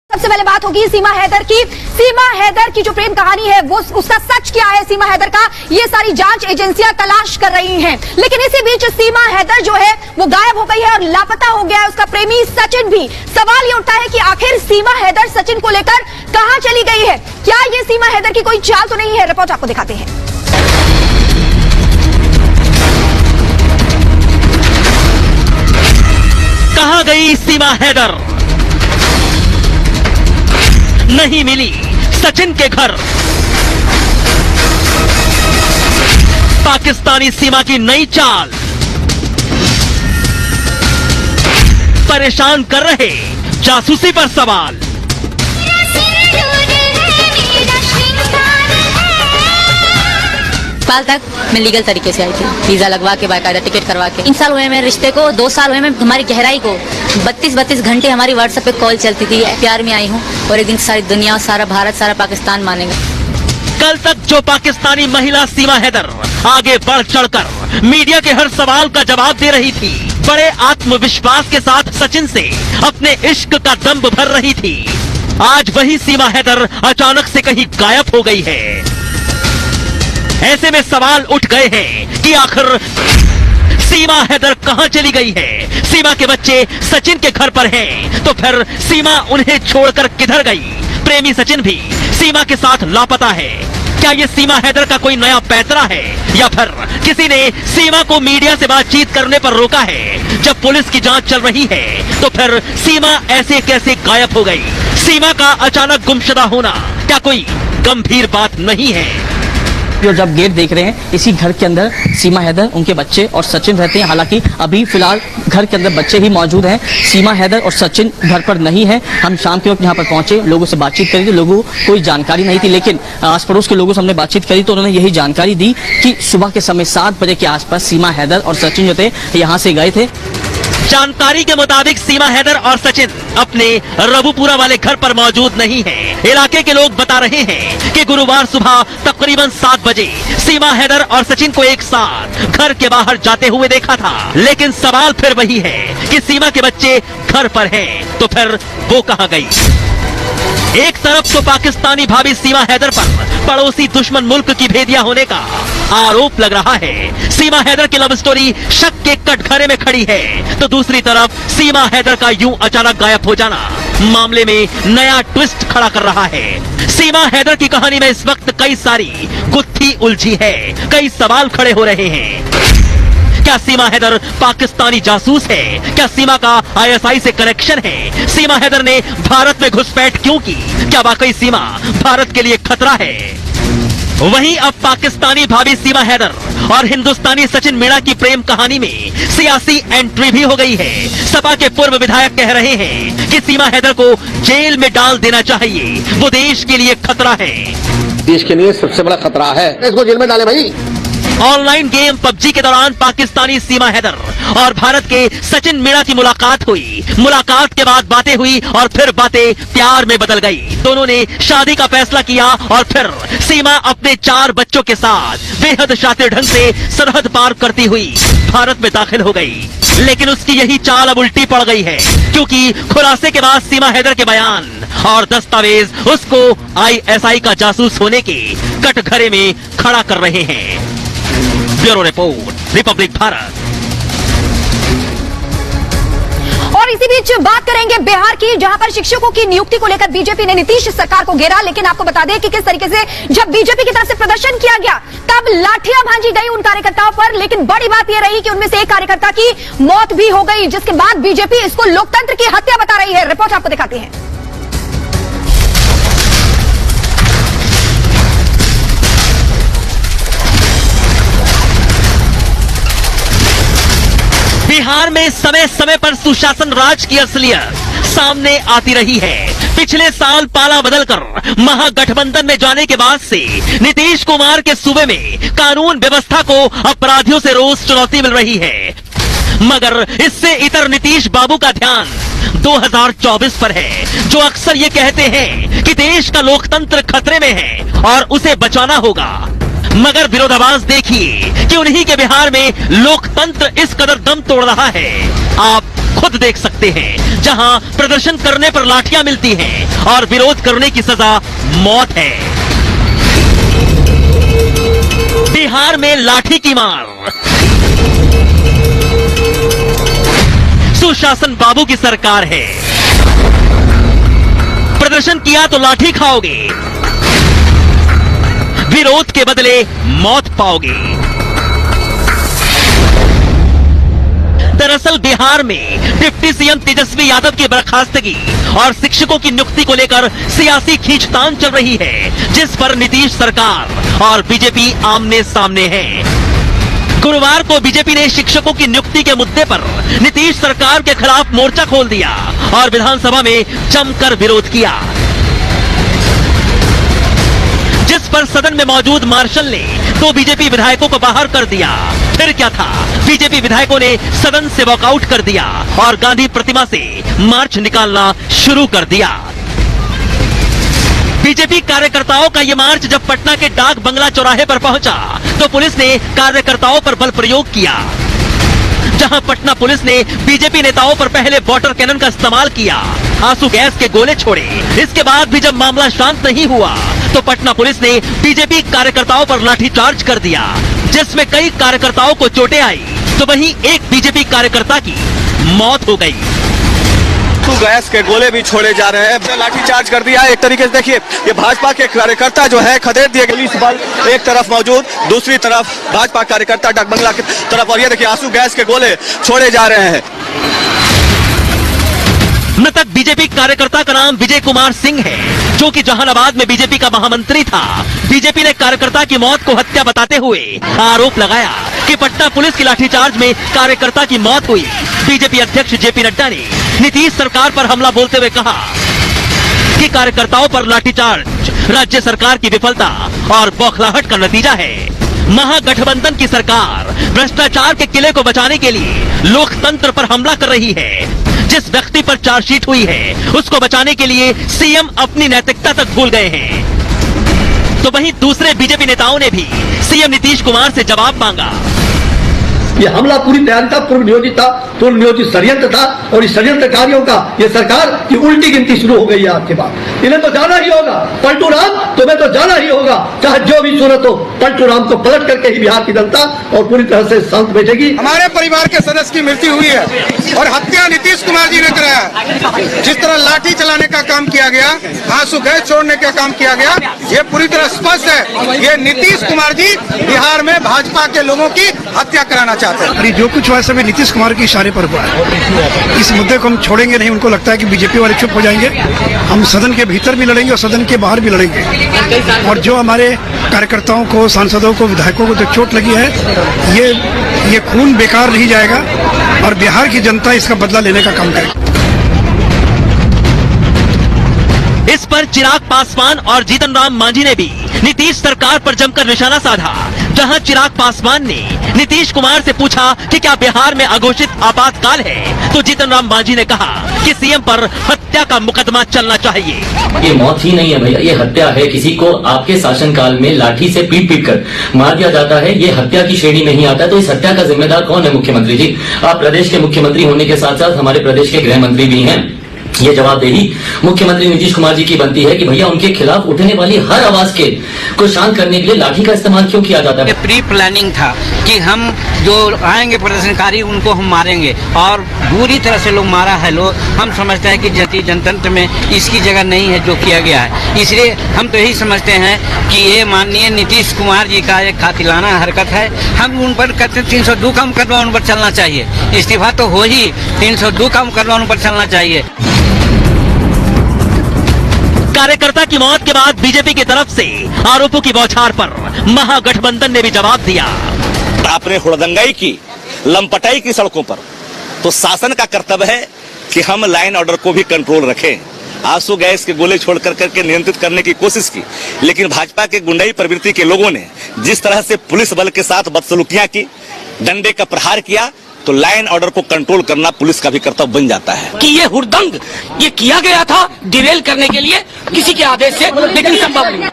सबसे पहले बात होगी सीमा हैदर की। सीमा हैदर की जो प्रेम कहानी है वो उसका सच क्या है सीमा हैदर का, ये सारी जांच एजेंसियां तलाश कर रही हैं। लेकिन इसी बीच सीमा हैदर जो है वो गायब हो गई है और लापता हो गया है उसका प्रेमी सचिन भी। सवाल ये उठता है कि आखिर सीमा हैदर सचिन को लेकर कहां चली गई है? क्या ये सीमा हैदर की कोई चाल तो नहीं है? रिपोर्ट आपको दिखाते हैं। कहां गई सीमा हैदर? नहीं मिली सचिन के घर। पाकिस्तानी सीमा की नई चाल, परेशान कर रहे जासूसी पर सवाल। नेपाल तक मैं लीगल तरीके से आई थी, वीजा लगवा के, बाकायदा टिकट करवा के। 3 साल हुए मेरे रिश्ते को, 2 साल हुए हमारी गहराई को। 32 घंटे हमारी व्हाट्सएप पे कॉल चलती थी। प्यार में आई हूँ और एक दिन सारी दुनिया, सारा भारत, सारा पाकिस्तान मानेगा। कल तक जो पाकिस्तानी महिला सीमा हैदर आगे बढ़ चढ़कर मीडिया के हर सवाल का जवाब दे रही थी, बड़े आत्मविश्वास के साथ सचिन से अपने इश्क का दम भर रही थी, आज वही सीमा हैदर अचानक से कहीं गायब हो गई है। ऐसे में सवाल उठ गए हैं कि आखिर सीमा हैदर कहां चली गई है? सीमा के बच्चे सचिन के घर पर हैं, तो फिर सीमा उन्हें छोड़कर किधर गई? प्रेमी सचिन भी सीमा के साथ लापता है। क्या ये सीमा हैदर का कोई नया पैतरा है या फिर किसी ने सीमा को मीडिया से बातचीत करने पर रोका है? जब पुलिस की जांच चल रही है तो फिर सीमा ऐसे कैसे गायब हो गई? सीमा का अचानक गुमशुदा होना क्या कोई गंभीर बात नहीं है? जो जब गेट देख रहे हैं, इसी घर के अंदर सीमा हैदर, उनके बच्चे और सचिन रहते हैं। हालांकि अभी फिलहाल घर के अंदर बच्चे ही मौजूद हैं, सीमा हैदर और सचिन घर पर नहीं है। हम शाम के वक्त यहाँ पर पहुंचे, लोगों से बातचीत करी थी, लोगों को कोई जानकारी नहीं थी, लेकिन आस पड़ोस के लोगों से हमने बातचीत करी तो उन्होंने यही जानकारी दी कि सुबह के समय 7 बजे के आसपास सीमा हैदर और सचिन जो थे यहाँ से गए थे। जानकारी के मुताबिक सीमा हैदर और सचिन अपने रबुपुरा वाले घर पर मौजूद नहीं हैं। इलाके के लोग बता रहे हैं कि गुरुवार सुबह तकरीबन 7 बजे सीमा हैदर और सचिन को एक साथ घर के बाहर जाते हुए देखा था। लेकिन सवाल फिर वही है कि सीमा के बच्चे घर पर हैं, तो फिर वो कहां गई? एक तरफ तो पाकिस्तानी भाभी सीमा हैदर पर पड़ोसी दुश्मन मुल्क की भेदिया होने का आरोप लग रहा है। सीमा हैदर की लव स्टोरी शक के कटघरे में खड़ी है, तो दूसरी तरफ सीमा हैदर का यूं अचानक गायब हो जाना मामले में नया ट्विस्ट खड़ा कर रहा है। सीमा हैदर की कहानी में इस वक्त कई सारी गुत्थी उलझी है, कई सवाल खड़े हो रहे हैं। क्या सीमा हैदर पाकिस्तानी जासूस है? क्या सीमा का ISI से कनेक्शन है? सीमा हैदर ने भारत में घुसपैठ क्यों की? क्या वाकई सीमा भारत के लिए खतरा है? वहीं अब पाकिस्तानी भाभी सीमा हैदर और हिंदुस्तानी सचिन मीणा की प्रेम कहानी में सियासी एंट्री भी हो गई है। सपा के पूर्व विधायक कह रहे हैं कि सीमा हैदर को जेल में डाल देना चाहिए, वो देश के लिए खतरा है। देश के लिए सबसे बड़ा खतरा है, इसको जेल में डाले भाई। ऑनलाइन गेम PUBG के दौरान पाकिस्तानी सीमा हैदर और भारत के सचिन मीणा की मुलाकात हुई। मुलाकात के बाद बातें हुई और फिर बातें प्यार में बदल गई। दोनों ने शादी का फैसला किया और फिर सीमा अपने 4 बच्चों के साथ बेहद शातिर ढंग से सरहद पार करती हुई भारत में दाखिल हो गई। लेकिन उसकी यही चाल अब उल्टी पड़ गई है, क्योंकि खुलासे के बाद सीमा हैदर के बयान और दस्तावेज उसको ISI का जासूस होने के कटघरे में खड़ा कर रहे हैं। Bureau report, Republic Bharat. और इसी बीच बात करेंगे बिहार की, जहां पर शिक्षकों की नियुक्ति को लेकर बीजेपी ने नीतीश सरकार को घेरा। लेकिन आपको बता दें कि किस तरीके से जब बीजेपी की तरफ से प्रदर्शन किया गया तब लाठियां भांजी गई उन कार्यकर्ताओं पर। लेकिन बड़ी बात यह रही कि उनमें से एक कार्यकर्ता की मौत भी हो गई, जिसके बाद बीजेपी इसको लोकतंत्र की हत्या बता रही है। रिपोर्ट आपको दिखाते हैं। बिहार में समय समय पर सुशासन राज की असलियत सामने आती रही है। पिछले साल पाला बदलकर महागठबंधन में जाने के बाद से नीतीश कुमार के सूबे में कानून व्यवस्था को अपराधियों से रोज चुनौती मिल रही है। मगर इससे इतर नीतीश बाबू का ध्यान 2024 पर है, जो अक्सर ये कहते हैं कि देश का लोकतंत्र खतरे में है और उसे बचाना होगा। मगर विरोधाभास देखिए कि उन्हीं के बिहार में लोकतंत्र इस कदर दम तोड़ रहा है। आप खुद देख सकते हैं। जहां प्रदर्शन करने पर लाठियां मिलती हैं और विरोध करने की सजा मौत है। बिहार में लाठी की मार। सुशासन बाबू की सरकार है। प्रदर्शन किया तो लाठी खाओगे, विरोध के बदले मौत पाओगे। दरअसल बिहार में डिप्टी सीएम तेजस्वी यादव की बर्खास्तगी और शिक्षकों की नियुक्ति को लेकर सियासी खींचतान चल रही है, जिस पर नीतीश सरकार और बीजेपी आमने सामने है। गुरुवार को बीजेपी ने शिक्षकों की नियुक्ति के मुद्दे पर नीतीश सरकार के खिलाफ मोर्चा खोल दिया और विधानसभा में जमकर विरोध किया, जिस पर सदन में मौजूद मार्शल ने दो बीजेपी विधायकों को बाहर कर दिया। फिर क्या था, बीजेपी विधायकों ने सदन से वॉकआउट कर दिया और गांधी प्रतिमा से मार्च निकालना शुरू कर दिया। बीजेपी कार्यकर्ताओं का ये मार्च जब पटना के डाक बंगला चौराहे पर पहुंचा तो पुलिस ने कार्यकर्ताओं पर बल प्रयोग किया। जहां पटना पुलिस ने बीजेपी नेताओं पर पहले वाटर कैनन का इस्तेमाल किया, आंसू गैस के गोले छोड़े। इसके बाद भी जब मामला शांत नहीं हुआ तो पटना पुलिस ने बीजेपी कार्यकर्ताओं पर लाठीचार्ज कर दिया, जिसमें कई कार्यकर्ताओं को चोटें आई तो वहीं एक बीजेपी कार्यकर्ता की मौत हो गई। गैस के गोले भी छोड़े जा रहे हैं, लाठीचार्ज कर दिया। एक तरीके से देखिए, ये भाजपा के कार्यकर्ता जो है खदेड़ दिए गए। पुलिस बल एक तरफ मौजूद, दूसरी तरफ भाजपा कार्यकर्ता डाक बंगला की तरफ, और ये देखिए आंसू गैस के गोले छोड़े जा रहे हैं। मृतक बीजेपी कार्यकर्ता का नाम विजय कुमार सिंह है, जो कि जहानाबाद में बीजेपी का महामंत्री था। बीजेपी ने कार्यकर्ता की मौत को हत्या बताते हुए आरोप लगाया कि पटना पुलिस की लाठीचार्ज में कार्यकर्ता की मौत हुई। बीजेपी अध्यक्ष जेपी नड्डा ने नीतीश सरकार पर हमला बोलते हुए कहा कि कार्यकर्ताओं पर लाठीचार्ज राज्य सरकार की विफलता और बौखलाहट का नतीजा है। महागठबंधन की सरकार भ्रष्टाचार के किले को बचाने के लिए लोकतंत्र पर हमला कर रही है। जिस व्यक्ति पर चार्जशीट हुई है उसको बचाने के लिए सीएम अपनी नैतिकता तक भूल गए हैं। तो वहीं दूसरे बीजेपी नेताओं ने भी सीएम नीतीश कुमार से जवाब मांगा। ये हमला पूरी तैयारी था, पूर्व नियोजित षड्यंत्र था, और इस षड्यंत्रकारियों का ये सरकार की उल्टी गिनती शुरू हो गई है आपके पास। इन्हें तो जाना ही होगा, पलटू राम तुम्हें तो जाना ही होगा, चाहे जो भी सूरत हो। पलटू राम को पलट करके ही बिहार की जनता और पूरी तरह से शांत बैठेगी। हमारे परिवार के सदस्य की मृत्यु हुई है और हत्या नीतीश कुमार जी ने कराया। जिस तरह लाठी चलाने का काम किया गया, आंसू गैस छोड़ने का काम किया गया, ये पूरी तरह स्पष्ट है ये नीतीश कुमार जी बिहार में भाजपा के लोगों की हत्या कराना चाहते हैं। अरे जो कुछ हुआ है सभी नीतीश कुमार के इशारे पर हुआ है। इस मुद्दे को हम छोड़ेंगे नहीं। उनको लगता है कि बीजेपी वाले चुप हो जाएंगे। हम सदन के भीतर भी लड़ेंगे और सदन के बाहर भी लड़ेंगे। और जो हमारे कार्यकर्ताओं को, सांसदों को, विधायकों को जो चोट लगी है, ये खून बेकार नहीं जाएगा और बिहार की जनता इसका बदला लेने का काम करेगी। इस पर चिराग पासवान और जीतन राम मांझी ने भी नीतीश सरकार पर जमकर निशाना साधा। जहां चिराग पासवान ने नीतीश कुमार से पूछा कि क्या बिहार में अघोषित आपातकाल है, तो जीतन राम मांझी ने कहा कि सीएम पर हत्या का मुकदमा चलना चाहिए। ये मौत ही नहीं है भैया, ये हत्या है। किसी को आपके शासनकाल में लाठी से पीट कर मार दिया जाता है, ये हत्या की श्रेणी नहीं आता। तो इस हत्या का जिम्मेदार कौन है? मुख्यमंत्री जी। आप प्रदेश के मुख्यमंत्री होने के साथ साथ हमारे प्रदेश के गृह मंत्री भी हैं। ये जवाबदेही मुख्यमंत्री नीतीश कुमार जी की बनती है कि भैया उनके खिलाफ उठने वाली हर आवाज को शांत करने के लिए लाठी का इस्तेमाल क्यों किया जाता है? प्री प्लानिंग था कि हम जो आएंगे प्रदर्शनकारी उनको हम मारेंगे, और बुरी तरह से लोग मारा है। लोग हम समझते हैं कि जातीय जनतंत्र में इसकी जगह नहीं है जो किया गया है। इसलिए हम तो यही समझते हैं कि ये माननीय नीतीश कुमार जी का एक कातिलाना हरकत है। हम उन पर कहते 302 का मुकदमा उन पर चलना चाहिए। इस्तीफा तो हो ही, 302 का मुकदमा उन पर चलना चाहिए। कार्यकर्ता की मौत के बाद बीजेपी की तरफ से आरोपों की बौछार पर महागठबंधन ने भी जवाब दिया। आपने हुड़दंगाई की, लंपटाई की सड़कों पर, तो शासन का कर्तव्य है कि हम लाइन ऑर्डर को भी कंट्रोल रखें। आंसू गैस के गोले छोड़ करके नियंत्रित करने की कोशिश की, लेकिन भाजपा के गुंडाई प्रवृत्ति के लोगों ने जिस तरह से पुलिस बल के साथ बदसलूकियां की, डंडे का प्रहार किया, तो लाइन ऑर्डर को कंट्रोल करना पुलिस का भी कर्तव्य बन जाता है। कि ये हुड़दंग ये किया गया था डिरेल करने के लिए किसी के आदेश से, लेकिन संभव नहीं।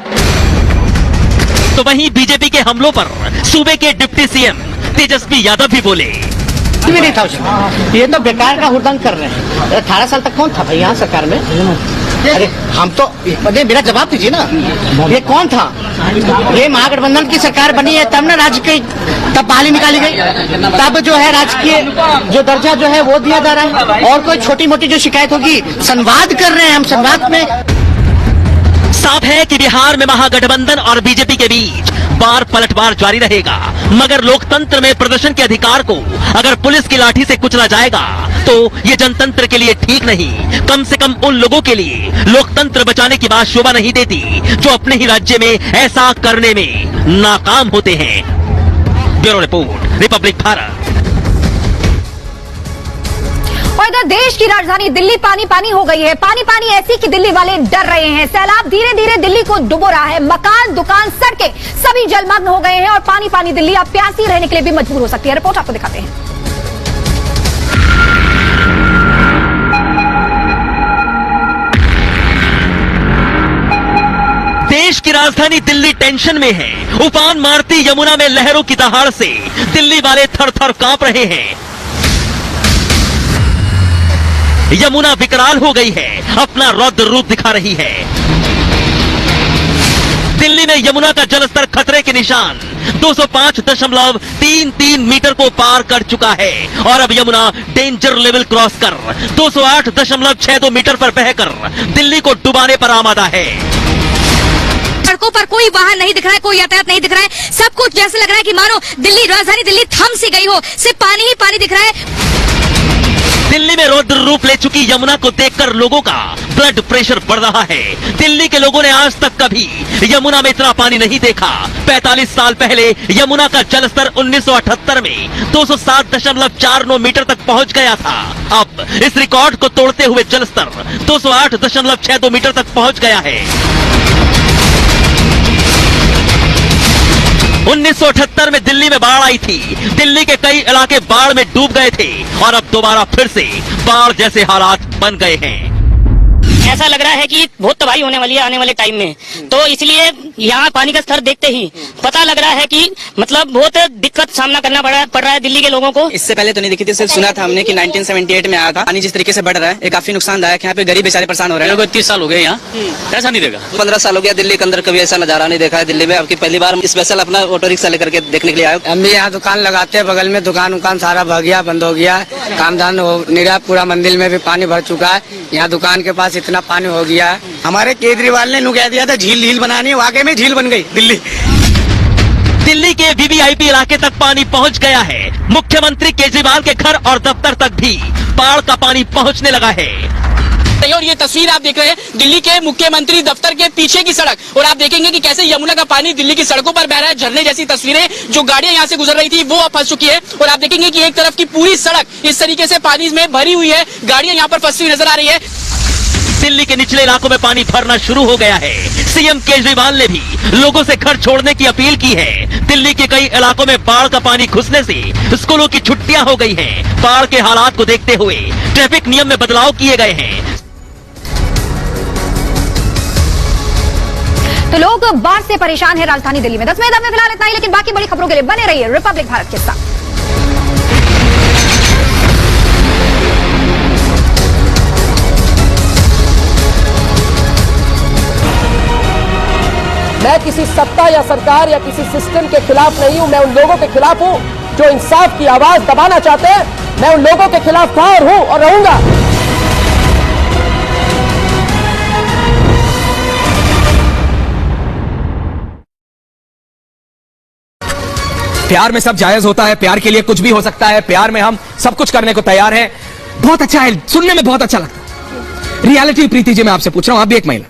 तो वहीं बीजेपी के हमलों पर सूबे के डिप्टी सीएम तेजस्वी यादव भी बोले। भी नहीं था उसमें। ये तो बेकार का हुड़दंग कर रहे हैं। 18 साल तक कौन था भाई यहाँ सरकार में? अरे हम तो मेरा जवाब दीजिए ना, ये कौन था? ये महागठबंधन की सरकार बनी है तब ना राज्य की तब बहाली निकाली गई, तब जो है राजकीय जो दर्जा जो है वो दिया जा रहा है। और कोई छोटी मोटी जो शिकायत होगी, संवाद कर रहे हैं हम, संवाद में साफ है कि बिहार में महागठबंधन और बीजेपी के बीच बार पलटवार जारी रहेगा, मगर लोकतंत्र में प्रदर्शन के अधिकार को अगर पुलिस की लाठी से कुचला जाएगा तो ये जनतंत्र के लिए ठीक नहीं। कम से कम उन लोगों के लिए लोकतंत्र बचाने की बात शोभा नहीं देती जो अपने ही राज्य में ऐसा करने में नाकाम होते हैं। Bureau report, Republic Bharat. और इधर देश की राजधानी दिल्ली पानी पानी हो गई है। पानी पानी ऐसी कि दिल्ली वाले डर रहे हैं। सैलाब धीरे धीरे दिल्ली को डुबो रहा है। मकान, दुकान, सड़कें सभी जलमग्न हो गए हैं और पानी पानी दिल्ली अब प्यासी रहने के लिए भी मजबूर हो सकती है। रिपोर्ट आपको दिखाते हैं। देश की राजधानी दिल्ली टेंशन में है। उफान मारती यमुना में लहरों की दहाड़ से दिल्ली वाले थर थर कांप रहे हैं। यमुना विकराल हो गई है, अपना रौद्र रूप दिखा रही है। दिल्ली में यमुना का जलस्तर खतरे के निशान 205.33 मीटर को पार कर चुका है और अब यमुना डेंजर लेवल क्रॉस कर 208.62 मीटर पर बहकर दिल्ली को डुबाने पर आमादा है। सड़कों पर कोई वाहन नहीं दिख रहा है, कोई यातायात नहीं दिख रहा है। सब कुछ जैसे लग रहा है कि मानो दिल्ली, राजधानी दिल्ली थम सी गई हो, सिर्फ पानी ही पानी दिख रहा है। दिल्ली में रौद्र रूप ले चुकी यमुना को देखकर लोगों का ब्लड प्रेशर बढ़ रहा है। दिल्ली के लोगों ने आज तक कभी यमुना में इतना पानी नहीं देखा। 45 साल पहले यमुना का जलस्तर 1978 में 207.49 मीटर तक पहुंच गया था। अब इस रिकॉर्ड को तोड़ते हुए जलस्तर 208.62 मीटर तक पहुंच गया है। 1978 में दिल्ली में बाढ़ आई थी। दिल्ली के कई इलाके बाढ़ में डूब गए थे और अब दोबारा फिर से बाढ़ जैसे हालात बन गए हैं। ऐसा लग रहा है कि बहुत तबाही होने वाली है आने वाले टाइम में, तो इसलिए यहाँ पानी का स्तर देखते ही पता लग रहा है कि मतलब बहुत दिक्कत सामना करना पड़ रहा है दिल्ली के लोगों को। इससे पहले तो नहीं दिखी थी, सिर्फ सुना था हमने कि 1978 में आया था। पानी जिस तरीके से बढ़ रहा है ये काफी नुकसानदायक है। यहाँ पे गरीब बेचारे परेशान हो रहे हैं। 30 साल हो गए यहाँ, ऐसा नहीं देगा। 15 साल हो गया दिल्ली के अंदर, कभी ऐसा नजारा नहीं देखा है दिल्ली में। अब की पहली बार स्पेशल अपना ऑटो रिक्शा लेकर के देखने के लिए आए। हम भी यहाँ दुकान लगाते हैं, बगल में दुकान उकान सारा भग गया, बंद हो गया, काम धाम हो नहीं रहा। पूरा मंदिर में भी पानी भर चुका है। यहाँ दुकान के पास इतना पानी हो गया है। हमारे केजरीवाल ने कह दिया था झील बनानी, वाकई में झील बन गई दिल्ली। दिल्ली के वीवीआईपी इलाके तक पानी पहुंच गया है। मुख्यमंत्री केजरीवाल के घर और दफ्तर तक भी बाढ़ का पानी पहुंचने लगा है। और ये तस्वीर आप देख रहे हैं दिल्ली के मुख्यमंत्री दफ्तर के पीछे की सड़क, और आप देखेंगे कि कैसे यमुना का पानी दिल्ली की सड़कों पर बह रहा है। झरने जैसी तस्वीरें, जो गाड़ियां यहाँ से गुजर रही थी वो अब फंस चुकी है। और आप देखेंगे कि एक तरफ की पूरी सड़क इस तरीके से पानी में भरी हुई है, गाड़ियां यहाँ पर फंसी हुई नजर आ रही है। दिल्ली के निचले इलाकों में पानी भरना शुरू हो गया है। सीएम केजरीवाल ने भी लोगों से घर छोड़ने की अपील की है। दिल्ली के कई इलाकों में बाढ़ का पानी घुसने से स्कूलों की छुट्टियां हो गई हैं। बाढ़ के हालात को देखते हुए ट्रैफिक नियम में बदलाव किए गए हैं। तो लोग बाढ़ से परेशान है राजधानी दिल्ली में। 10 मिनट में फिलहाल इतना ही, लेकिन बाकी बड़ी खबरों के लिए बने रहिए रिपब्लिक भारत के साथ। मैं किसी सत्ता या सरकार या किसी सिस्टम के खिलाफ नहीं हूं। मैं उन लोगों के खिलाफ हूं जो इंसाफ की आवाज दबाना चाहते हैं। मैं उन लोगों के खिलाफ था और हूं और रहूंगा। प्यार में सब जायज होता है, प्यार के लिए कुछ भी हो सकता है, प्यार में हम सब कुछ करने को तैयार हैं। बहुत अच्छा है, सुनने में बहुत अच्छा लगता है। रियलिटी प्रीति जी मैं आपसे पूछ रहा हूं, आप भी एक महिला,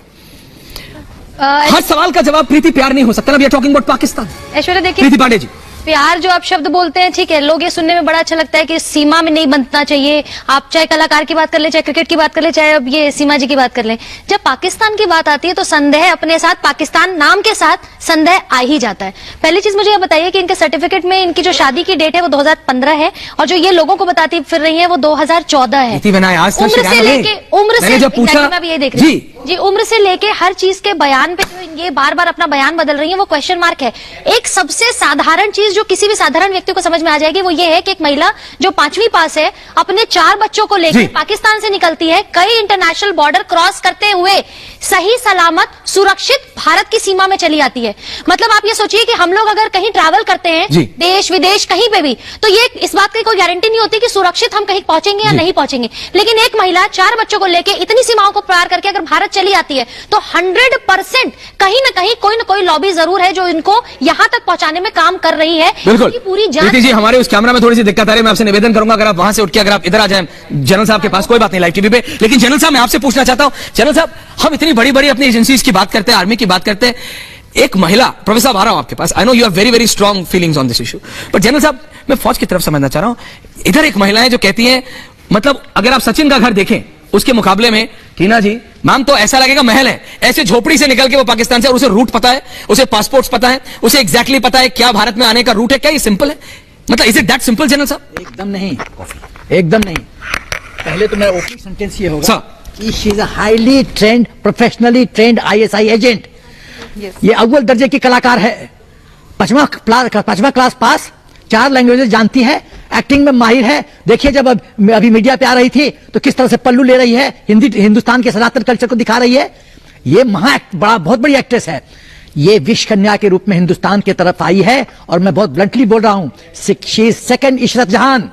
हर सवाल का जवाब प्रीति प्यार नहीं हो सकता ना। We are talking about Pakistan. Aishwarya देखिए, प्रीति पांडे जी, प्यार जो आप शब्द बोलते हैं ठीक है, लोग ये सुनने में बड़ा अच्छा लगता है कि सीमा में नहीं बनना चाहिए। आप चाहे कलाकार की बात कर ले, चाहे क्रिकेट की बात कर ले, चाहे अब ये सीमा जी की बात कर ले। जब पाकिस्तान की बात आती है तो संदेह अपने साथ, पाकिस्तान नाम के साथ संदेह आ ही जाता है। पहली चीज मुझे ये बताइए कि इनके सर्टिफिकेट में इनकी जो शादी की डेट है वो 2015 है और जो ये लोगों को बताती फिर रही है वो 2014 है। उम्र से लेके, उम्र से, मैं भी ये देख रही हूँ जी, उम्र से लेके हर चीज के बयान पे जो ये बार बार अपना बयान बदल रही है, वो क्वेश्चन मार्क है। एक सबसे साधारण चीज जो किसी भी साधारण व्यक्ति को समझ में आ जाएगी वो ये है कि एक महिला जो 5वीं पास है, अपने 4 बच्चों को लेकर पाकिस्तान से निकलती है, कई इंटरनेशनल बॉर्डर क्रॉस करते हुए सही सलामत सुरक्षित भारत की सीमा में चली आती है। मतलब आप ये सोचिए कि हम लोग अगर कहीं ट्रैवल करते हैं देश विदेश कहीं पे भी, तो ये इस बात की कोई गारंटी नहीं होती कि सुरक्षित हम कहीं पहुंचेंगे या नहीं पहुंचेंगे। लेकिन एक महिला 4 बच्चों को लेकर इतनी सीमाओं को पार करके अगर भारत चली आती है तो 100% कहीं ना कहीं कोई ना कोई लॉबी जरूर है जो इनको यहां तक पहुंचाने में काम कर रही है। बिल्कुल पूरी जांच। जी, हमारे उस कैमरा में थोड़ी सी दिक्कत आ रही है, मैं आपसे निवेदन करूंगा अगर आप वहां से उठ के अगर आप इधर आ जाएं जनरल साहब के पास, कोई बात नहीं लाइव टीवी पे। लेकिन जनरल साहब मैं आपसे पूछना चाहता हूं, जनरल साहब हम इतनी बड़ी बड़ी अपनी एजेंसीज की बात करते हैं, आर्मी की बात करते हैं, एक महिला, प्रोफेसर साहब आ रहा हूं आपके पास, I know you have very very strong feelings on this issue, but general साहब मैं फौज की तरफ समझना चाह रहा हूं, इधर एक महिला है जो कहती है, मतलब अगर आप सचिन का घर देखें उसके मुकाबले में टीना जी मैम तो ऐसा लगेगा महल है, ऐसे झोपड़ी से निकल के वो पाकिस्तान से, और उसे रूट पता है, उसे पासपोर्ट्स पता है, उसे एग्जैक्टली पता है क्या भारत में आने का रूट है, क्या ये सिंपल है? मतलब is it that simple general साहब? एकदम नहीं, एकदम नहीं। पहले तो मेरा ओपनिंग सेंटेंस ये होगा कि she is a highly trend, professionally trained ISI agent. ये अव्वल दर्जे की कलाकार है, 5वां क्लास पास, 4 लैंग्वेजेस जानती है, एक्टिंग में माहिर है। देखिए जब अभी मीडिया पे आ रही थी तो किस तरह से पल्लू ले रही है, हिंदुस्तान के सनातन कल्चर को दिखा रही है। ये बहुत बड़ी एक्ट्रेस है। ये विश्व कन्या के रूप में हिंदुस्तान की तरफ आई है, और मैं बहुत ब्लंटली बोल रहा हूं, शी इज सेकंड इशरत जहान।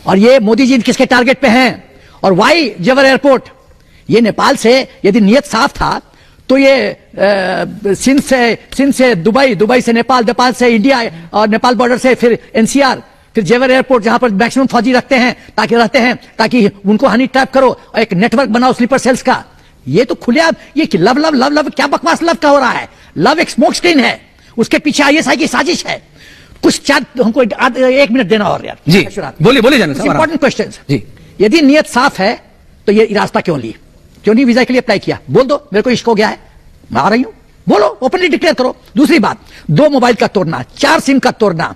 और ये मोदी जी किसके टारगेट पे हैं? और वाई जेवर एयरपोर्ट? ये नेपाल से यदि नियत साफ था तो ये सिंध से दुबई, दुबई से नेपाल, नेपाल से इंडिया, और नेपाल बॉर्डर से फिर NCR, फिर जेवर एयरपोर्ट जहां पर मैक्सिमम फौजी रहते हैं ताकि उनको हनी ट्रैप करो और एक नेटवर्क बनाओ स्लीपर सेल्स का। ये तो खुले आप ये कि लव लव लव लव क्या बकवास लव का हो रहा है? लव एक स्मोक स्क्रीन है, उसके पीछे ISI की साजिश है। कुछ हमको 1 मिनट देना और यार जी, बोलिए इंपॉर्टेंट क्वेश्चन जी। यदि नियत साफ है तो ये रास्ता क्यों नहीं वीजा के लिए अप्लाई किया? बोल दो मेरे को इश्क हो गया है, मैं आ रही हूं, बोलो, ओपनली डिक्लेयर करो। दूसरी बात, 2 मोबाइल का तोड़ना, 4 सिम का तोड़ना,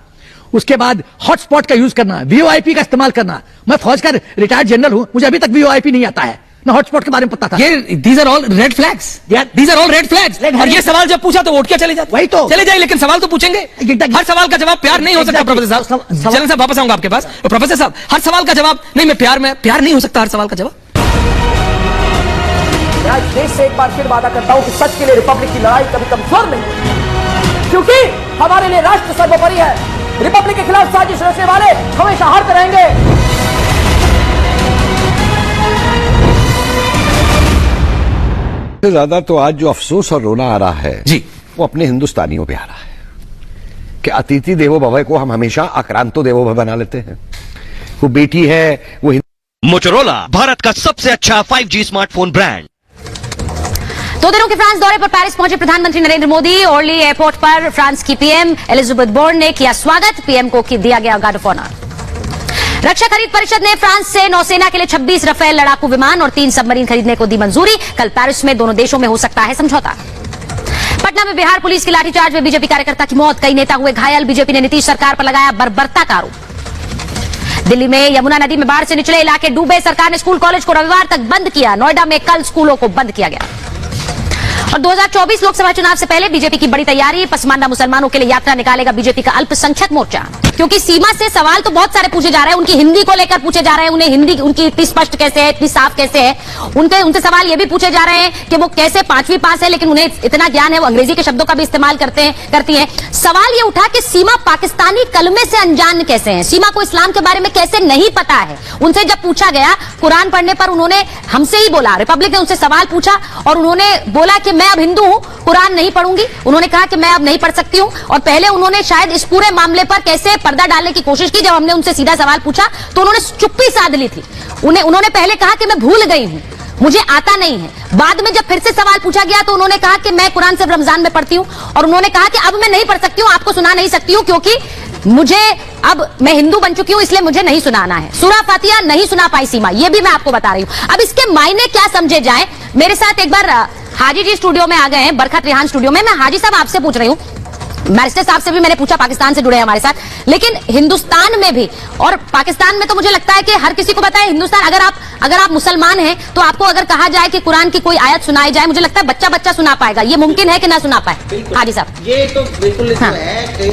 उसके बाद हॉटस्पॉट का यूज करना, VoIP का इस्तेमाल करना। मैं फौज का रिटायर्ड जनरल हूं, मुझे अभी तक VoIP नहीं आता है, ना हॉटस्पॉट के बारे में पता था। These are all red flags. These are all red flags. और ये सवाल जब पूछा तो वोट क्या चले जाते? वही तो चले जाए, लेकिन सवाल तो पूछेंगे। हर सवाल का जवाब प्यार नहीं हो सकता प्रोफेसर साहब। जनरल साहब वापस आऊंगा आपके पास। प्रोफेसर साहब हर सवाल का जवाब नहीं, मैं प्यार नहीं हो सकता हर सवाल का जवाब। मैं आज देश से एक बार फिर वादा करता हूं कि सच के लिए रिपब्लिक की लड़ाई कभी कमजोर नहीं, क्योंकि हमारे लिए राष्ट्र सर्वोपरि है। रिपब्लिक के खिलाफ साजिश रचने वाले हमेशा हारते रहेंगे। सबसे ज्यादा तो आज जो अफसोस और रोना आ रहा है जी, वो अपने हिंदुस्तानियों पे आ रहा है कि अतिथि देवो भव को हम हमेशा आक्रांतो देवो भव बना लेते हैं। वो बेटी है, वो मोटोरोला भारत का सबसे अच्छा 5G स्मार्टफोन ब्रांड। 2 दिनों के फ्रांस दौरे पर पेरिस पहुंचे प्रधानमंत्री नरेंद्र मोदी। ओरली एयरपोर्ट पर फ्रांस की PM एलिजाबेथ बोर्न ने किया स्वागत, PM को दिया गया गार्ड ऑफ ऑनर। रक्षा खरीद परिषद ने फ्रांस से नौसेना के लिए 26 रफेल लड़ाकू विमान और 3 सबमरीन खरीदने को दी मंजूरी। कल पेरिस में दोनों देशों में हो सकता है समझौता। पटना में बिहार पुलिस की लाठीचार्ज में बीजेपी कार्यकर्ता की मौत, कई नेता हुए घायल। बीजेपी ने नीतीश सरकार पर लगाया बर्बरता का आरोप। दिल्ली में यमुना नदी में बाढ़ से निचले इलाके डूबे, सरकार ने स्कूल कॉलेज को रविवार तक बंद किया। नोएडा में कल स्कूलों को बंद किया गया। और 2024 लोकसभा चुनाव से पहले बीजेपी की बड़ी तैयारी, पसमानदा मुसलमानों के लिए यात्रा निकालेगा बीजेपी का अल्पसंख्यक मोर्चा। क्योंकि सीमा से सवाल तो बहुत सारे पूछे जा रहे हैं, उनकी हिंदी को लेकर पूछे जा रहे हैं, उन्हें हिंदी उनकी इतनी स्पष्ट कैसे है, इतनी साफ कैसे है। उनसे सवाल ये भी पूछे जा रहे हैं कि वो कैसे 5वीं पास है लेकिन उन्हें इतना ज्ञान है, वो अंग्रेजी के शब्दों का भी इस्तेमाल करती हैं। सवाल ये उठा कि सीमा पाकिस्तानी कलमे से अनजान कैसे है, सीमा को इस्लाम के बारे में कैसे नहीं पता है। उनसे जब पूछा गया कुरान पढ़ने पर, उन्होंने हमसे ही बोला, रिपब्लिक ने उनसे सवाल पूछा और उन्होंने बोला कि मैं अब हिंदू हूं, कुरान नहीं पढ़ूंगी। उन्होंने कहा कि मैं अब नहीं पढ़ सकती हूं। और पहले उन्होंने शायद इस पूरे मामले पर कैसे पर्दा डालने की कोशिश की। जब हमने उनसे सीधा सवाल पूछा तो उन्होंने चुप्पी साध ली थी। उन्होंने पहले कहा कि मैं भूल गई हूं, मुझे आता नहीं है। बाद में जब फिर से सवाल पूछा गया तो उन्होंने कहा कि मैं कुरान सिर्फ रमजान में पढ़ती हूं। और उन्होंने कहा कि अब मैं नहीं पढ़ सकती हूं, आपको सुना नहीं सकती हूं, क्योंकि मुझे अब मैं हिंदू बन चुकी हूं, इसलिए मुझे नहीं सुनाना है। सूरा फातिहा नहीं सुना पाई सीमा, ये भी मैं आपको बता रही हूं। अब इसके मायने क्या समझे जाए, मेरे साथ एक बार हाजी जी स्टूडियो में आ गए हैं, बरखत रिहान स्टूडियो में। मैं हाजी साहब आपसे पूछ रही हूं, बैरिस्टर साहब से भी मैंने पूछा, पाकिस्तान से जुड़े हैं हमारे साथ, लेकिन हिंदुस्तान में भी और पाकिस्तान में तो मुझे लगता है कि हर किसी को पता है हिंदुस्तान, अगर आप मुसलमान हैं तो आपको अगर कहा जाए कि कुरान की कोई आयत सुनाई जाए, मुझे लगता है बच्चा सुना पाएगा। ये मुमकिन है कि ना सुना पाए? हाजी साहब, ये तो बिल्कुल है कि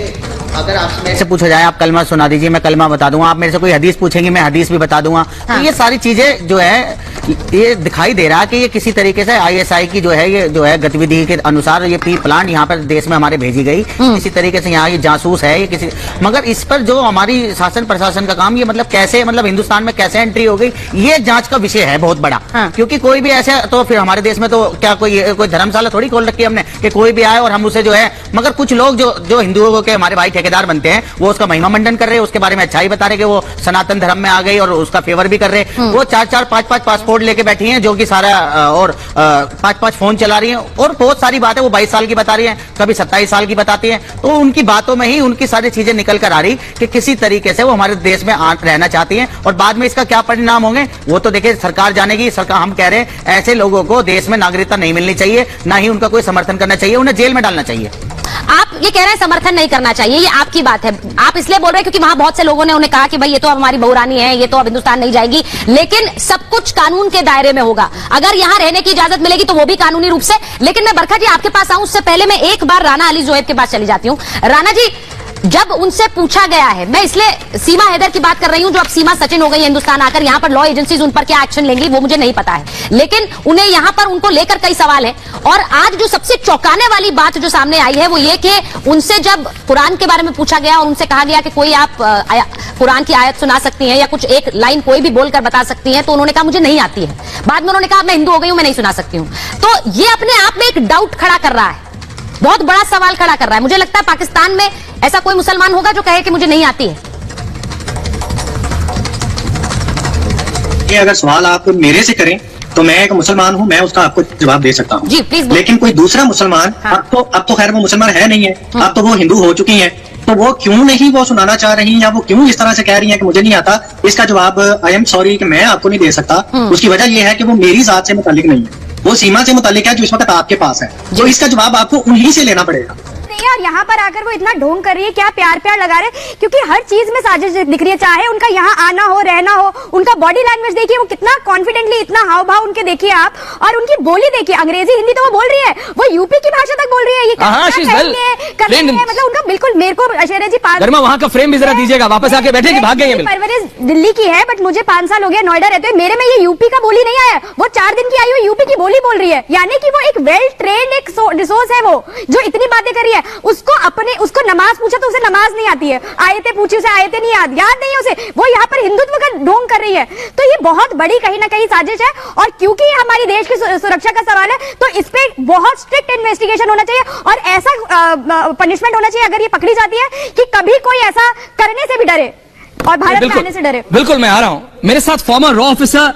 अगर आप मेरे से पूछा जाए आप कलमा सुना दीजिए, मैं कलमा बता दूंगा, आप मेरे से कोई हदीस पूछेंगे मैं हदीस भी बता दूंगा। तो ये सारी चीजें जो है ये दिखाई दे रहा है कि ये किसी तरीके से आईएसआई की जो है गतिविधि के अनुसार ये प्री प्लान यहाँ पर देश में हमारे भेजी गई, किसी तरीके से यहाँ ये जासूस है, ये किसी, मगर इस पर जो हमारी शासन प्रशासन का काम, ये मतलब कैसे, मतलब हिंदुस्तान में कैसे एंट्री हो गई, ये जांच का विषय है बहुत बड़ा। क्योंकि कोई भी ऐसे, तो फिर हमारे देश में तो क्या कोई धर्मशाला थोड़ी खोल रखी है हमने कि कोई भी आए और हम उसे जो है, मगर कुछ लोग जो हिंदुओं के हमारे भाई ठेकेदार बनते हैं वो उसका महिमा मंडन कर रहे हैं, उसके बारे में अच्छाई बता रहे कि वो सनातन धर्म में आ गई और उसका फेवर भी कर रहे हैं। वो 4-4, 5-5 पासपोर्ट लेके बैठी हैं, जो कि सारा और 5-5 फोन चला रही हैं और बहुत सारी बातें वो 22 साल की बता रही हैं, कभी 27 साल की बताती हैं। तो उनकी बातों में ही उनकी सारी चीजें निकल कर आ रही कि किसी तरीके से वो हमारे देश में रहना चाहती हैं और बाद में इसका क्या परिणाम होंगे वो तो देखिए सरकार जानेगी। सरकार, हम कह रहे हैं ऐसे लोगों को देश में नागरिकता नहीं मिलनी चाहिए, ना ही उनका कोई समर्थन करना चाहिए, उन्हें जेल में डालना चाहिए। आप ये कह रहे हैं समर्थन नहीं करना चाहिए, ये आपकी बात है, आप इसलिए बोल रहे हैं क्योंकि वहां बहुत से लोगों ने उन्हें कहा कि भाई ये तो अब हमारी बहुरानी है, ये तो अब हिंदुस्तान नहीं जाएगी, लेकिन सब कुछ कानून के दायरे में होगा। अगर यहाँ रहने की इजाजत मिलेगी तो वो भी कानूनी रूप से। लेकिन मैं बरखा जी आपके पास आऊं उससे पहले मैं एक बार राना अली जोहेब के पास चली जाती हूँ। राना जी, जब उनसे पूछा गया है, मैं इसलिए सीमा हैदर की बात कर रही हूं जो अब सीमा सचिन हो गई है हिंदुस्तान आकर, यहां पर लॉ एजेंसीज उन पर क्या एक्शन लेंगी वो मुझे नहीं पता है, लेकिन उन्हें यहां पर उनको लेकर कई सवाल हैं। और आज जो सबसे चौंकाने वाली बात जो सामने आई है वो ये कि उनसे जब कुरान के बारे में पूछा गया और उनसे कहा गया कि कोई आप कुरान की आयत सुना सकती हैं या कुछ एक लाइन कोई भी बोलकर बता सकती हैं, तो उन्होंने कहा मुझे नहीं आती है। बाद में उन्होंने कहा मैं हिंदू हो गई हूं, मैं नहीं सुना सकती हूं। तो ये अपने आप में एक डाउट खड़ा कर रहा है, बहुत बड़ा सवाल खड़ा कर रहा है। मुझे लगता है पाकिस्तान में ऐसा कोई मुसलमान होगा जो कहे कि मुझे नहीं आती है। ये अगर सवाल आप मेरे से करें तो मैं एक मुसलमान हूं, मैं उसका आपको जवाब दे सकता हूं। जी प्लीज। लेकिन कोई दूसरा मुसलमान, हाँ। अब तो खैर वो मुसलमान है नहीं है, अब तो वो हिंदू हो चुकी हैं, तो वो क्यों नहीं वो सुनाना चाह रही हैं या वो क्यों इस तरह से कह रही हैं कि मुझे नहीं आता, इसका जवाब आई एम सॉरी कि मैं आपको नहीं दे सकता। उसकी वजह यह है कि वो मेरी जात से मुतालिक नहीं है, वो सीमा से मुतालिक है जो इस वक्त आपके पास है, तो इसका जवाब आपको उन्हीं से लेना पड़ेगा। और यहाँ पर आकर वो इतना ढोंग कर रही है, क्या प्यार प्यार लगा रहे, क्योंकि हर चीज में साजिश दिख रही है, चाहे उनका यहाँ आना हो, रहना हो, उनका बॉडी लैंग्वेज देखिए, वो कितना कॉन्फिडेंटली, इतना हाव भाव उनके देखिए आप, और उनकी बोली देखिए, अंग्रेजी हिंदी तो वो बोल रही है, वो यूपी की भाषा तक बोल रही है। ये मतलब उनका बिल्कुल, मेरे को अशेरा जी वहाँ का फ्रेम भी जरा दीजिएगा, वापस आके बैठे भाग गए। परवरिश दिल्ली की है, बट मुझे 5 साल हो गया नोएडा रहते हुए, मेरे में ये यूपी का बोली नहीं आया, वो 4 दिन की आई हुई यूपी की बोली बोल रही है। यानी कि वो एक वेल ट्रेन्ड एक रिसोर्स है, वो जो इतनी बातें कर रही है। उसको नमाज पूछा तो उसे नमाज नहीं आती है, आयतें पूछी उसे आयतें नहीं याद नहीं है उसे, वो यहाँ पर हिंदुत्व का ढोंग कर रही है। तो ये बहुत बड़ी कहीं ना कहीं साजिश है, और क्योंकि ये हमारी देश की सुरक्षा का सवाल है तो इस पे बहुत स्ट्रिक्ट इन्वेस्टिगेशन होना चाहिए और ऐसा पनिशमेंट होना चाहिए अगर ये पकड़ी जाती है कि कभी कोई ऐसा करने से भी डरे और भारत में आने से डरे। बिल्कुल, मैं आ रहा हूं, मेरे साथ फॉर्मर रॉ ऑफिसर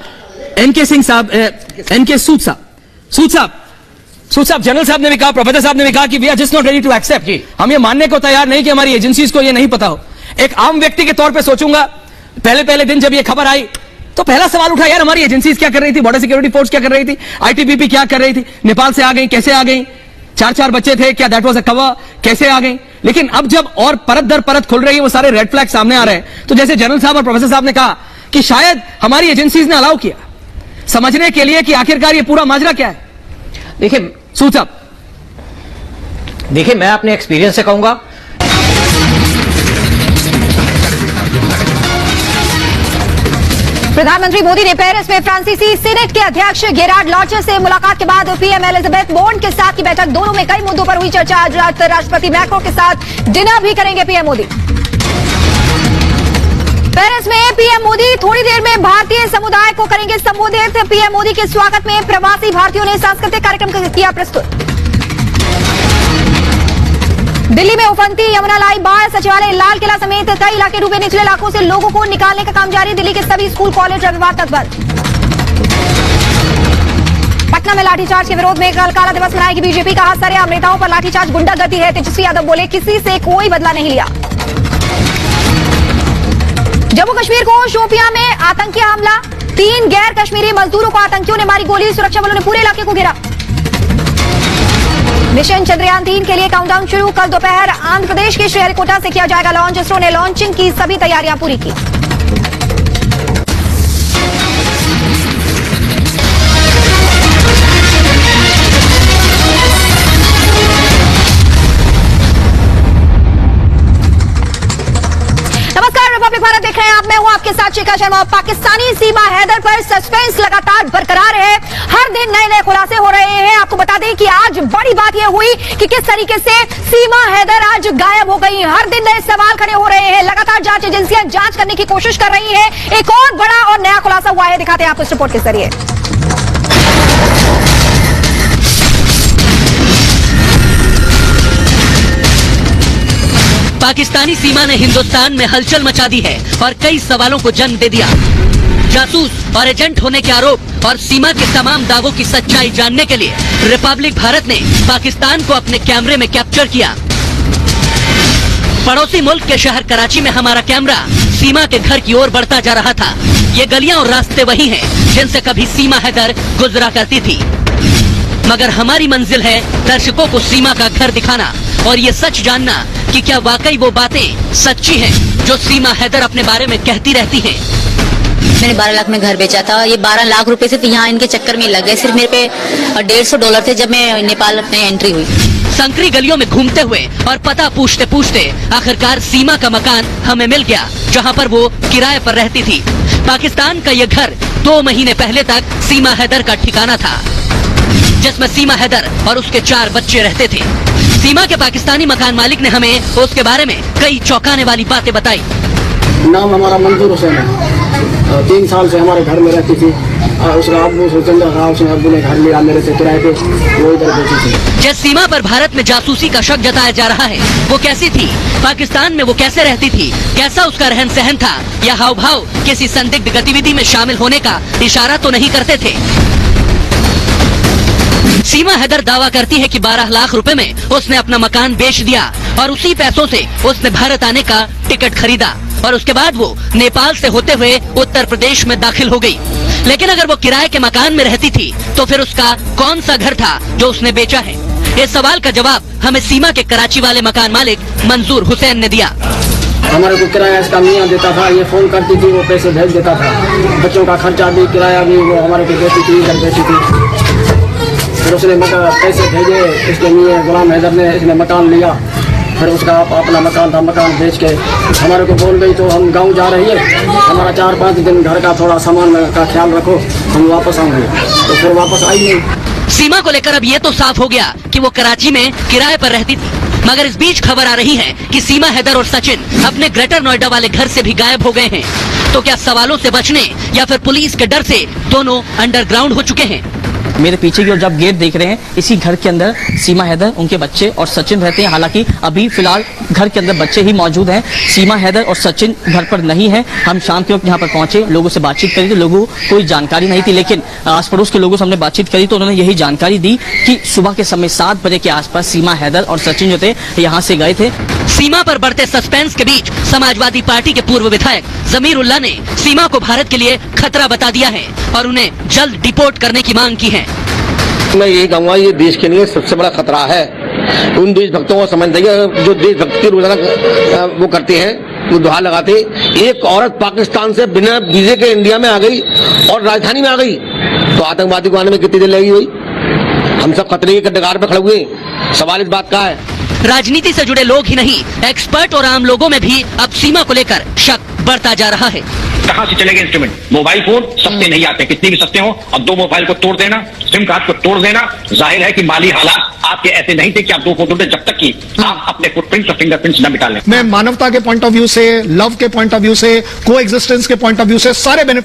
एनके सिंह साहब, एनके सूद साहब, जनरल साहब ने भी कहा, प्रोफेसर साहब ने भी कहा कि we are just not ready to accept, हम ये मानने को तैयार नहीं कि हमारी एजेंसीज को ये नहीं पता हो। एक आम व्यक्ति के तौर पे सोचूंगा, पहले दिन जब ये खबर आई तो पहला सवाल उठा, यार हमारी एजेंसीज क्या कर रही थी, बॉर्डर सिक्योरिटी फोर्स क्या कर रही थी, आईटीबीपी क्या कर रही थी, नेपाल से आ गई, कैसे आ गई, 4 बच्चे थे, क्या दैट वाज अ कवर, कैसे आ गई। लेकिन अब जब और परत दर परत खुल रही है, वो सारे रेड फ्लैग सामने आ रहे हैं, तो जैसे जनरल साहब और प्रोफेसर साहब ने कहा कि शायद हमारी एजेंसीज ने अलाउ किया समझने के लिए कि आखिरकार ये पूरा माजरा क्या है। देखिए सूद साहब, देखिए मैं अपने एक्सपीरियंस से कहूंगा, प्रधानमंत्री मोदी ने पेरिस में फ्रांसीसी सीनेट के अध्यक्ष गेरार्ड लॉचर से मुलाकात के बाद पीएम एलिजाबेथ बोर्न के साथ की बैठक, दोनों में कई मुद्दों पर हुई चर्चा। आज रात राष्ट्रपति मैक्रो के साथ डिनर भी करेंगे पीएम मोदी। पेरिस में पीएम मोदी थोड़ी देर में भारतीय समुदाय को करेंगे संबोधित। पीएम मोदी के स्वागत में प्रवासी भारतीयों ने सांस्कृतिक कार्यक्रम किया प्रस्तुत। दिल्ली में उफनती यमुना लाई बाढ़, सचिवालय, लाल किला समेत कई इलाके डूबे, निचले इलाकों से लोगों को निकालने का काम जारी। दिल्ली के सभी स्कूल कॉलेज रविवार तक बंद। पटना में लाठीचार्ज के विरोध में कल काला दिवस मनाएगी बीजेपी, कहा सरेआम नेताओं पर लाठीचार्ज गुंडागर्दी है। तेजस्वी यादव बोले किसी से कोई बदला नहीं लिया। जम्मू कश्मीर को शोपियां में आतंकी हमला, 3 गैर कश्मीरी मजदूरों को आतंकियों ने मारी गोली, सुरक्षा बलों ने पूरे इलाके को घेरा। मिशन चंद्रयान 3 के लिए काउंटडाउन शुरू। कल दोपहर आंध्र प्रदेश के श्रीहरिकोटा से किया जाएगा लॉन्च। इसरो ने लॉन्चिंग की सभी तैयारियां पूरी की। रिपब्लिक भारत देख रहे हैं आप, मैं हूं आपके साथ शिखा शर्मा। पाकिस्तानी सीमा हैदर पर सस्पेंस लगातार बरकरार है। हर दिन नए नए खुलासे हो रहे हैं। आपको बता दें कि आज बड़ी बात यह हुई कि किस तरीके से सीमा हैदर आज गायब हो गई। हर दिन नए सवाल खड़े हो रहे हैं। लगातार जांच एजेंसियां जांच करने की कोशिश कर रही है। एक और बड़ा और नया खुलासा हुआ है, दिखाते हैं आपको इस रिपोर्ट के जरिए। पाकिस्तानी सीमा ने हिंदुस्तान में हलचल मचा दी है और कई सवालों को जन्म दे दिया। जासूस और एजेंट होने के आरोप और सीमा के तमाम दावों की सच्चाई जानने के लिए रिपब्लिक भारत ने पाकिस्तान को अपने कैमरे में कैप्चर किया। पड़ोसी मुल्क के शहर कराची में हमारा कैमरा सीमा के घर की ओर बढ़ता जा रहा था। ये गलियां और रास्ते वही हैं जिनसे कभी सीमा हैदर गुजरा करती थी, मगर हमारी मंजिल है दर्शकों को सीमा का घर दिखाना और ये सच जानना कि क्या वाकई वो बातें सच्ची हैं जो सीमा हैदर अपने बारे में कहती रहती हैं। मैंने 12 लाख में घर बेचा था। ये 12 लाख रुपए से तो यहाँ इनके चक्कर में लग गए। सिर्फ मेरे पे $150 थे जब मैं नेपाल में एंट्री हुई। संकरी गलियों में घूमते हुए और पता पूछते पूछते आखिरकार सीमा का मकान हमें मिल गया, जहाँ पर वो किराए पर रहती थी। पाकिस्तान का ये घर 2 महीने पहले तक सीमा हैदर का ठिकाना था, जिसमें सीमा हैदर और उसके 4 बच्चे रहते थे। सीमा के पाकिस्तानी मकान मालिक ने हमें उसके बारे में कई चौंकाने वाली बातें बताई। नाम हमारा मंजूर हुसैन है। 3 साल से हमारे घर में रहती थी। उसका अब्बू सुचंदा था, उसने अब्बू ने घर लिया मेरे से किराए पे, वो इधर बेची थी। जिस सीमा पर भारत में जासूसी का शक जताया जा रहा है वो कैसी थी, पाकिस्तान में वो कैसे रहती थी, कैसा उसका रहन सहन था, या हाव भाव किसी संदिग्ध गतिविधि में शामिल होने का इशारा तो नहीं करते थे। सीमा हैदर दावा करती है कि 12 लाख रुपए में उसने अपना मकान बेच दिया और उसी पैसों से उसने भारत आने का टिकट खरीदा और उसके बाद वो नेपाल से होते हुए उत्तर प्रदेश में दाखिल हो गई। लेकिन अगर वो किराए के मकान में रहती थी तो फिर उसका कौन सा घर था जो उसने बेचा है? इस सवाल का जवाब हमें सीमा के कराची वाले मकान मालिक मंजूर हुसैन ने दिया। हमारे को किराया इसका मियाँ देता था, ये फोन करती थी, वो पैसे भेज देता था। बच्चों का खर्चा भी, किराया भी वो हमारे को देती थी, इधर देती थी। फिर उसने पैसे भेजे इसके लिए, गुलाम हैदर ने, इसने मकान लिया। फिर उसका अपना मकान था, मकान बेच के हमारे को बोल गई तो हम गांव जा रही है, हमारा 4-5 दिन घर का थोड़ा सामान का ख्याल रखो, हम वापस आएंगे। तो फिर वापस आई नहीं। सीमा को लेकर अब ये तो साफ हो गया कि वो कराची में किराए पर रहती थी, मगर इस बीच खबर आ रही है कि सीमा हैदर और सचिन अपने ग्रेटर नोएडा वाले घर से भी गायब हो गए हैं। तो क्या सवालों से बचने या फिर पुलिस के डर से दोनों अंडरग्राउंड हो चुके हैं? मेरे पीछे की ओर जब गेट देख रहे हैं, इसी घर के अंदर सीमा हैदर, उनके बच्चे और सचिन रहते हैं। हालांकि अभी फिलहाल घर के अंदर बच्चे ही मौजूद हैं। सीमा हैदर और सचिन घर पर नहीं है। हम शाम के वक्त यहाँ पर पहुंचे, लोगों से बातचीत करी तो लोगों को कोई जानकारी नहीं थी, लेकिन आस पड़ोस के लोगों से हमने बातचीत करी तो उन्होंने यही जानकारी दी कि सुबह के समय 7 बजे के आसपास सीमा हैदर और सचिन जो थे यहाँ से गए थे। सीमा पर बढ़ते सस्पेंस के बीच समाजवादी पार्टी के पूर्व विधायक जमीरुल्लाह ने सीमा को भारत के लिए खतरा बता दिया है और उन्हें जल्द डिपोर्ट करने की मांग की है। मैं यही कहूँगा, ये देश के लिए सबसे बड़ा खतरा है। उन देशभक्तों को समझ जाइए जो देशभक्ति रोजाना वो करते हैं, वो दुहा लगाते। एक औरत पाकिस्तान से बिना वीजे के इंडिया में आ गई और राजधानी में आ गई, तो आतंकवादी को आने में कितनी देर लगेगी भाई? हम सब खतरे के कगार पे खड़े हुए। सवाल इस बात का है, राजनीति से जुड़े लोग ही नहीं, एक्सपर्ट और आम लोगों में भी अब सीमा को लेकर शक बढ़ता जा रहा है। कहाँ से चलेगा इंस्ट्रूमेंट? मोबाइल फोन सस्ते नहीं आते, कितने भी सस्ते हो, और 2 मोबाइल को तोड़ देना, सिम कार्ड को तोड़ देना। जाहिर है कि माली हालात आपके ऐसे नहीं थे कि आप 2 फोन तोड़ते, जब तक कि आप अपने फुटप्रिंट्स और फिंगरप्रिंट्स न मिटा लें। मैं मानवता के पॉइंट ऑफ व्यू से, लव के पॉइंट ऑफ व्यू से, को एग्जिस्टेंस के पॉइंट ऑफ व्यू से सारे बेनिफिट